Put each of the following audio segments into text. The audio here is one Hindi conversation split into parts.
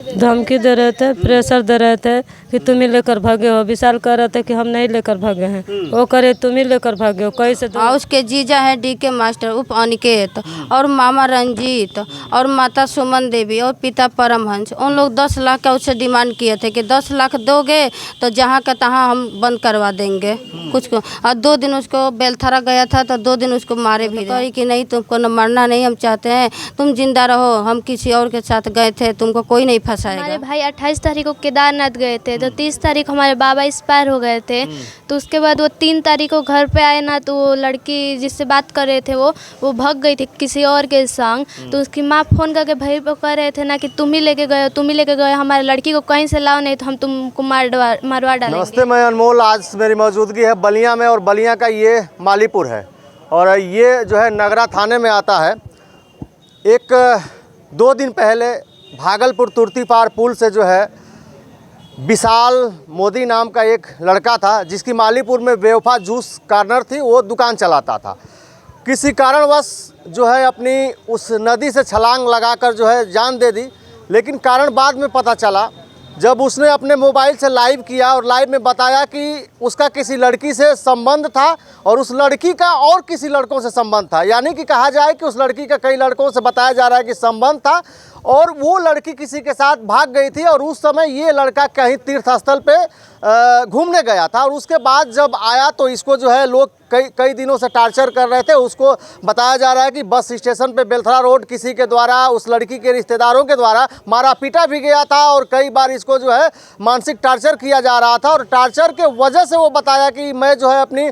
धमकी दे रहे थे, प्रेशर दे रहे थे कि तुम ही लेकर भागे हो। विशाल कह रहे थे कि हम नहीं लेकर भागे हैं, वो करे तुम ही लेकर भागे हो। कैसे उसके जीजा है DK मास्टर उप अनिकेत और मामा रंजीत और माता सुमन देवी और पिता परमहंस, उन लोग 10 लाख का उससे डिमांड किए थे कि 10 लाख दोगे तो जहाँ का तहाँ हम बंद करवा देंगे कुछ को। और 2 दिन उसको बेलथरा गया था तो 2 दिन उसको मारे भी कही कि नहीं तुमको न मरना नहीं, हम चाहते हैं तुम जिंदा रहो, हम किसी और के साथ गए थे, तुमको कोई नहीं फंसाएगा। हमारे भाई 28 तारीख को केदारनाथ गए थे तो 30 तारीख हमारे बाबा एक्सपायर हो गए थे। तो उसके बाद वो 3 तारीख को घर पे आए ना, तो वो लड़की जिससे बात कर रहे थे वो भाग गई थी किसी और के संग। तो उसकी माँ फ़ोन करके भाई को कह रहे थे ना कि तुम ही लेके गए हो, तुम ही लेके गए, हमारे लड़की को कहीं से लाओ नहीं तो हम तुमको मरवा डालेंगे। नमस्ते, मैं अनमोल। आज मेरी मौजूदगी है बलिया में और बलिया का ये मालीपुर है और ये जो है नगरा थाने में आता है। 2 दिन पहले भागलपुर तुर्तीपार पुल से जो है विशाल मोदी नाम का एक लड़का था जिसकी मालीपुर में बेवफा जूस कॉर्नर थी, वो दुकान चलाता था। किसी कारणवश जो है अपनी उस नदी से छलांग लगाकर जो है जान दे दी, लेकिन कारण बाद में पता चला जब उसने अपने मोबाइल से लाइव किया और लाइव में बताया कि उसका किसी लड़की से संबंध था और उस लड़की का और किसी लड़कों से संबंध था। यानी कि कहा जाए कि उस लड़की का कई लड़कों से बताया जा रहा है कि संबंध था और वो लड़की किसी के साथ भाग गई थी और उस समय ये लड़का कहीं तीर्थ स्थल पे घूमने गया था। और उसके बाद जब आया तो इसको जो है लोग कई दिनों से टार्चर कर रहे थे। उसको बताया जा रहा है कि बस स्टेशन पे बेलथरा रोड किसी के द्वारा उस लड़की के रिश्तेदारों के द्वारा मारा पीटा भी गया था और कई बार इसको जो है मानसिक टार्चर किया जा रहा था। और टार्चर के वजह से वो बताया कि मैं जो है अपनी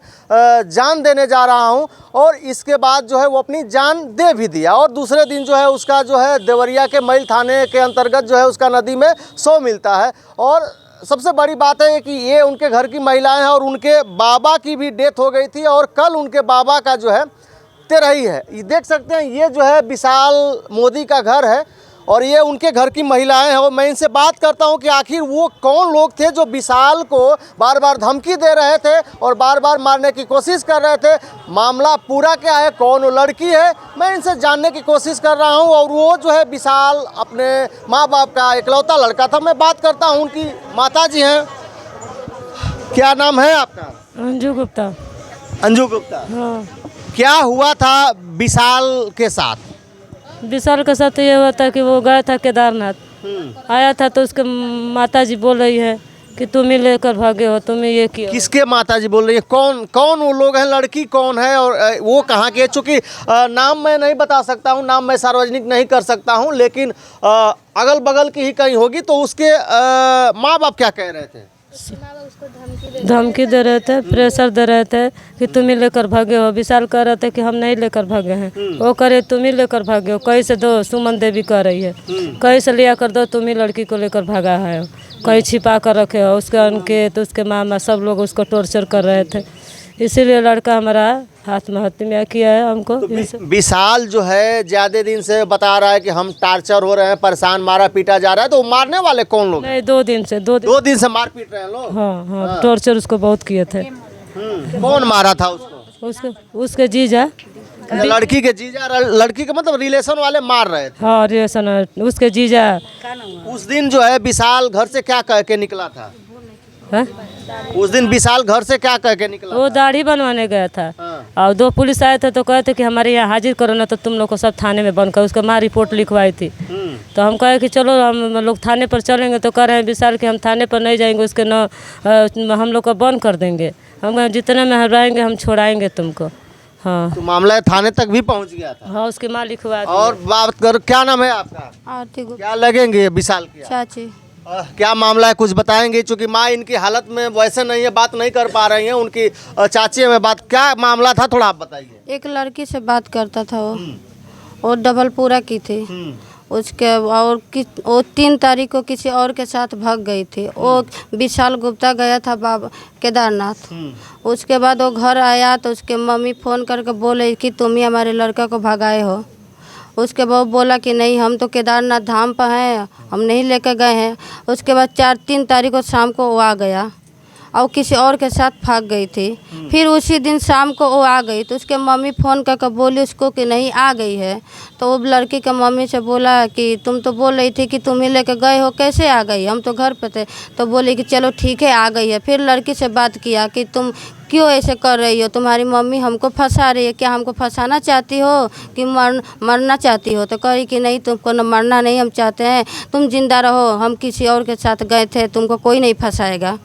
जान देने जा रहा हूँ और इसके बाद जो है वो अपनी जान दे भी दिया। और दूसरे दिन जो है उसका जो है देवरिया के मैल थाने के अंतर्गत जो है उसका नदी में शव मिलता है। और सबसे बड़ी बात है कि ये उनके घर की महिलाएं हैं और उनके बाबा की भी डेथ हो गई थी और कल उनके बाबा का जो है तेरही है। ये देख सकते हैं, ये जो है विशाल मोदी का घर है और ये उनके घर की महिलाएं हैं। और मैं इनसे बात करता हूं कि आखिर वो कौन लोग थे जो विशाल को बार बार धमकी दे रहे थे और बार बार मारने की कोशिश कर रहे थे। मामला पूरा क्या है, कौन वो लड़की है, मैं इनसे जानने की कोशिश कर रहा हूं। और वो जो है विशाल अपने माँ बाप का इकलौता लड़का था। मैं बात करता हूं, उनकी माता जी हैं। क्या नाम है आपका? अंजू गुप्ता। अंजू गुप्ता। हाँ। क्या हुआ था विशाल के साथ? विशाल के साथ ये हुआ था कि वो गया था केदारनाथ, आया था तो उसके माता जी बोल रही है कि तुम ही लेकर भागे हो, तुम ही ये किया। किसके माता जी बोल रही है? कौन वो लोग हैं? लड़की कौन है और वो कहाँ के? चूँकि नाम मैं नहीं बता सकता हूँ, नाम मैं सार्वजनिक नहीं कर सकता हूँ, लेकिन अगल बगल की ही कहीं होगी। तो उसके माँ बाप क्या कह रहे थे? धमकी दे रहे थे, प्रेशर दे रहे थे कि तुम ही लेकर भागे हो। विशाल कह रहे थे कि हम नहीं लेकर भागे हैं, वो करे तुम ही लेकर भागे हो। कहीं से दो, सुमन देवी कह रही है, कहीं से लिया कर दो, तुम ही लड़की को लेकर भागा है, कहीं छिपा कर रखे हो। उसके अंकित, उसके मामा, सब लोग उसको टॉर्चर कर रहे थे, इसीलिए लड़का हमारा आत्महत्या किया है। हमको तो विशाल जो है ज़्यादा दिन से बता रहा है कि हम टार्चर हो रहे हैं, परेशान, मारा पीटा जा रहा है। तो मारने वाले कौन लोग? नहीं, 2 दिन से 2 दिन से मार पीट रहे हैं लोग। हाँ, टॉर्चर उसको बहुत किए थे। कौन मारा था उसको? उसके जीजा, लड़की के जीजा। लड़की के मतलब रिलेशन वाले मार रहे थे? हाँ, रिलेशन उसके जीजा। उस दिन जो है विशाल घर से क्या कह के निकला था? है? उस दिन विशाल घर से क्या कह के निकला? वो दाढ़ी बनवाने गया था और 2 पुलिस आए थे तो कहते कि हमारे यहाँ हाजिर करो ना तो तुम लोग को सब थाने में बंद करो। उसका माँ रिपोर्ट लिखवाई थी तो हम कहे कि चलो हम लोग थाने पर चलेंगे। तो कह रहे हैं विशाल कि हम थाने पर नहीं जाएंगे, उसके न हम लोग को बंद कर देंगे। हम कहें जितने में रहेंगे हम छोड़ाएंगे तुमको। हाँ, तो मामला थाने तक भी पहुंच गया था। हाँ, उसकी माँ लिखवा। और बात कर, क्या नाम है आपका? आरती गुप्ता। क्या लगेंगे विशाल के चाची। क्या मामला है, कुछ बताएंगे? चूंकि माँ इनकी हालत में वैसे नहीं है, बात नहीं कर पा रही हैं। उनकी चाची में बात, क्या मामला था, थोड़ा आप बताइए। एक लड़की से बात करता था वो डबल पूरा की थी उसके, और वो 3 तारीख को किसी और के साथ भाग गई थी। वो विशाल गुप्ता गया था बाबा केदारनाथ। उसके बाद वो घर आया तो उसके मम्मी फ़ोन करके बोले कि तुम ही हमारे लड़का को भगाए हो। उसके बाद बोला कि नहीं, हम तो केदारनाथ धाम पर हैं, हम नहीं लेकर गए हैं। उसके बाद 3 तारीख को शाम को वो आ गया और किसी और के साथ भाग गई थी। फिर उसी दिन शाम को वो आ गई तो उसके मम्मी फ़ोन करके बोली उसको कि नहीं आ गई है। तो वो लड़की के मम्मी से बोला कि तुम तो बोल रही थी कि तुम ही लेके गए हो, कैसे आ गई, हम तो घर पे थे। तो बोली कि चलो ठीक है आ गई है। फिर लड़की से बात किया कि तुम क्यों ऐसे कर रही हो, तुम्हारी मम्मी हमको फंसा रही है, क्या हमको फंसाना चाहती हो कि मरना चाहती हो। तो कही कि नहीं तुमको न मरना नहीं हम चाहते हैं, तुम जिंदा रहो, हम किसी और के साथ गए थे, तुमको कोई नहीं फंसाएगा।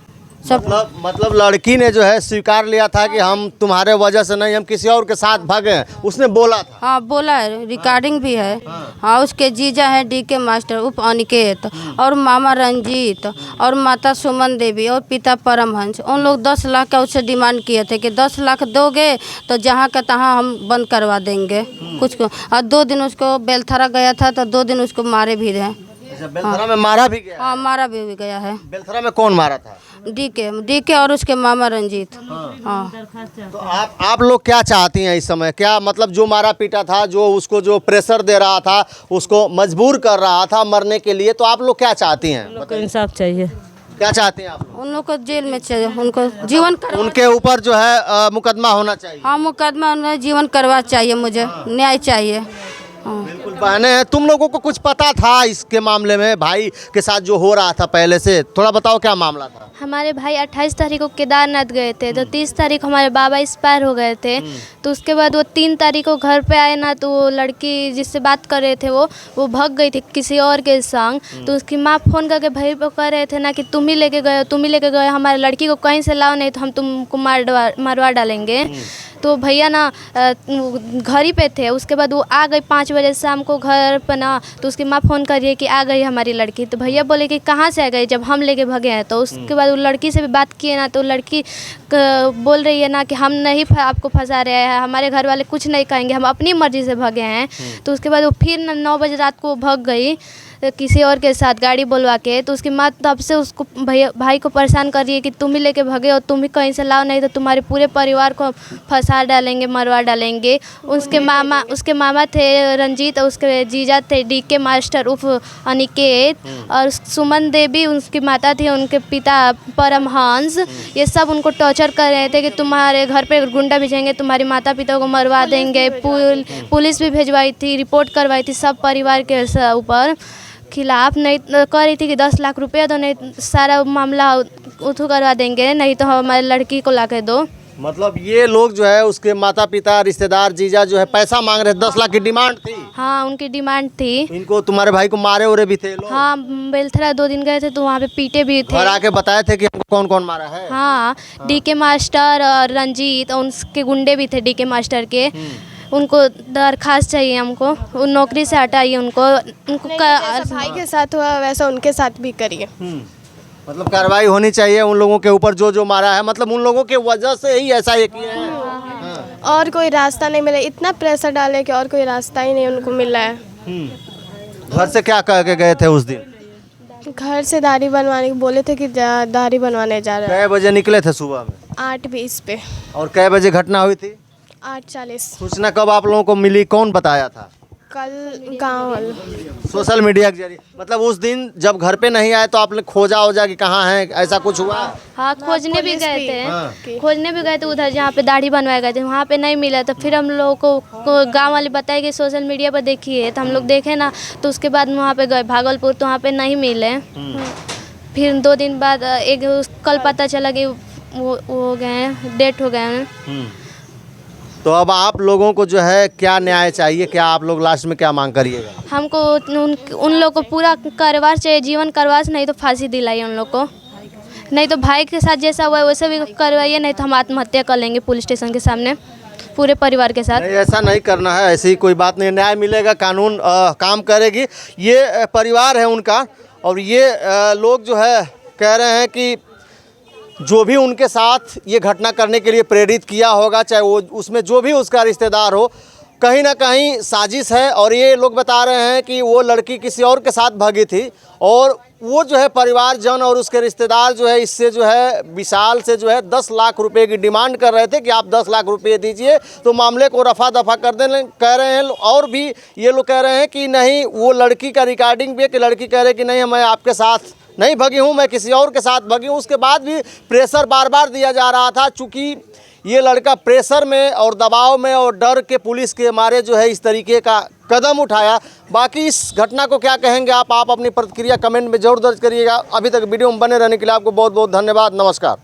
सब मतलब लड़की ने जो है स्वीकार लिया था कि हम तुम्हारे वजह से नहीं, हम किसी और के साथ भागे, उसने बोला था। हाँ बोला है, रिकॉर्डिंग भी है। हाँ उसके जीजा है डीके मास्टर उप अनिकेत और मामा रंजीत और माता सुमन देवी और पिता परमहंस, उन लोग 10 लाख का उससे डिमांड किए थे कि 10 लाख दोगे तो जहाँ का तहाँ हम बंद करवा देंगे कुछ को। और 2 दिन उसको बेलथरा गया था तो 2 दिन उसको मारे भी रहे। अच्छा, बेलथरा में मारा भी गया? हाँ मारा भी गया है। बेलथरा में कौन मारा था? डीके और उसके मामा रंजीत। हाँ तो आप लोग क्या चाहती हैं इस समय? क्या मतलब जो मारा पीटा था, जो उसको जो प्रेशर दे रहा था, उसको मजबूर कर रहा था मरने के लिए, तो आप लोग क्या चाहती हैं? लोग को इंसाफ चाहिए। क्या चाहती हैं आप लोग? उन लोग को जेल में चाहिए, उनको जीवन उनके ऊपर जो है मुकदमा होना चाहिए। हाँ मुकदमा उन्हें जीवन करवा चाहिए, मुझे न्याय चाहिए। हाँ बिल्कुल बहने हैं, तुम लोगों को कुछ पता था इसके मामले में, भाई के साथ जो हो रहा था पहले से? थोड़ा बताओ क्या मामला था। हमारे भाई 28 तारीख को केदारनाथ गए थे तो 30 तारीख हमारे बाबा एक्सपायर हो गए थे। तो उसके बाद वो 3 तारीख को घर पे आए ना, तो वो लड़की जिससे बात कर रहे थे वो भाग गई थी किसी और के संग। तो उसकी माँ फ़ोन करके भाई को कह रहे थे ना कि तुम ही लेके गए हो, तुम ही लेके गए हो, हमारे लड़की को कहीं से लाओ नहीं तो हम तुमको मरवा डालेंगे। तो भैया ना घर ही पे थे। उसके बाद वो आ गई 5 बजे शाम को घर पर ना, तो उसकी माँ फ़ोन कर रही है कि आ गई हमारी लड़की। तो भैया बोले कि कहाँ से आ गई जब हम लेके भागे हैं। तो उसके बाद वो लड़की से भी बात किए ना, तो लड़की बोल रही है ना कि हम नहीं आपको फंसा रहे हैं, हमारे घर वाले कुछ नहीं कहेंगे, हम अपनी मर्ज़ी से भागे हैं। तो उसके बाद वो फिर 9 बजे रात को भाग गई किसी और के साथ गाड़ी बुलवा के। तो उसकी माँ तब से उसको भाई को परेशान कर रही है कि तुम ही लेके भागे और तुम ही कहीं से लाओ नहीं तो तुम्हारे पूरे परिवार को फंसा डालेंगे, मरवा डालेंगे। उसके मामा थे रंजीत और उसके जीजा थे डीके मास्टर उफ अनिकेत और सुमन देवी उसकी माता थी, उनके पिता परमहंस। ये सब उनको टॉर्चर कर रहे थे कि तुम्हारे घर पे गुंडा भेजेंगे, तुम्हारी माता पिता को मरवा देंगे। पुलिस भी भिजवाई थी, रिपोर्ट करवाई थी, सब परिवार के ऊपर खिलाफ नहीं कर रही थी कि 10 लाख रुपया दो, नहीं सारा मामला उठू करवा देंगे, नहीं तो हमारे लड़की को ला के दो। मतलब ये लोग जो है उसके माता पिता रिश्तेदार जीजा जो है पैसा मांग रहे थे, 10 लाख की डिमांड थी। हाँ उनकी डिमांड थी। इनको तुम्हारे भाई को मारे उरे भी थे लोग? हाँ बेलथरा 2 दिन गए थे तो वहाँ पे पीटे भी थे। और आके बताए थे कि हमको कौन कौन मारा है? हाँ डीके मास्टर और रंजीत और उनके गुंडे भी थे डीके मास्टर के। उनको दरखास्त चाहिए, हमको उन नौकरी से हटाइए उनको। जैसा भाई के साथ हुआ वैसा उनके साथ भी करिए। मतलब कार्रवाई होनी चाहिए उन लोगों के ऊपर जो मारा है, मतलब उन लोगों के वजह से ही ऐसा ये किया है। हाँ। और कोई रास्ता नहीं मिला, इतना प्रेशर डाले कि और कोई रास्ता ही नहीं उनको मिला है। घर से क्या कह के गए थे उस दिन? घर से दाढ़ी बनवाने को बोले थे कि दाढ़ी बनवाने जा रहे कै बजे निकले थे सुबह में? 8:20 पे। और कै बजे घटना हुई थी? 8:40। सूचना कब आप लोगों को मिली, कौन बताया था? कल गाँव वाले सोशल मीडिया के जरिए। मतलब उस दिन जब घर पे नहीं आए तो आपने खोजा होजा कि कहाँ है, ऐसा कुछ हुआ? हाँ खोजने भी गए थे। हाँ। खोजने भी गए थे उधर जहाँ पे दाढ़ी बनवाए गए थे, वहाँ पे नहीं मिला। तो फिर हम लोगों को गांव वाले बताए कि सोशल मीडिया पर देखिए, तो हम लोग देखे ना, तो उसके बाद वहाँ पे गए भागलपुर, तो वहाँ पे नहीं मिले। फिर 2 दिन बाद कल पता चला कि वो हो गए हैं, डेथ हो गए हैं। तो अब आप लोगों को जो है क्या न्याय चाहिए, क्या आप लोग लास्ट में क्या मांग करिएगा? हमको उन लोग को पूरा करवार चाहिए, जीवन करवार, नहीं तो फांसी दिलाइए उन लोग को, नहीं तो भाई के साथ जैसा हुआ है वैसे भी करवाइए, नहीं तो हम आत्महत्या कर लेंगे पुलिस स्टेशन के सामने पूरे परिवार के साथ। नहीं, ऐसा नहीं करना है, ऐसी कोई बात नहीं, न्याय मिलेगा, कानून काम करेगी। ये परिवार है उनका और ये लोग जो है कह रहे हैं कि जो भी उनके साथ ये घटना करने के लिए प्रेरित किया होगा, चाहे वो उसमें जो भी उसका रिश्तेदार हो, कहीं ना कहीं साजिश है। और ये लोग बता रहे हैं कि वो लड़की किसी और के साथ भागी थी और वो जो है परिवारजन और उसके रिश्तेदार जो है इससे जो है विशाल से जो है 10 लाख रुपए की डिमांड कर रहे थे कि आप 10 लाख रुपए दीजिए तो मामले को रफा दफा कर देने कह रहे हैं। और भी ये लोग कह रहे हैं कि नहीं, वो लड़की का रिकॉर्डिंग भी है कि लड़की कह रहे कि नहीं, मैं आपके साथ नहीं भगी हूँ, मैं किसी और के साथ भगी हूँ। उसके बाद भी प्रेशर बार बार दिया जा रहा था, चूँकि ये लड़का प्रेशर में और दबाव में और डर के पुलिस के मारे जो है इस तरीके का कदम उठाया। बाकी इस घटना को क्या कहेंगे आप अपनी प्रतिक्रिया कमेंट में जरूर दर्ज करिएगा। अभी तक वीडियो में बने रहने के लिए आपको बहुत बहुत धन्यवाद। नमस्कार।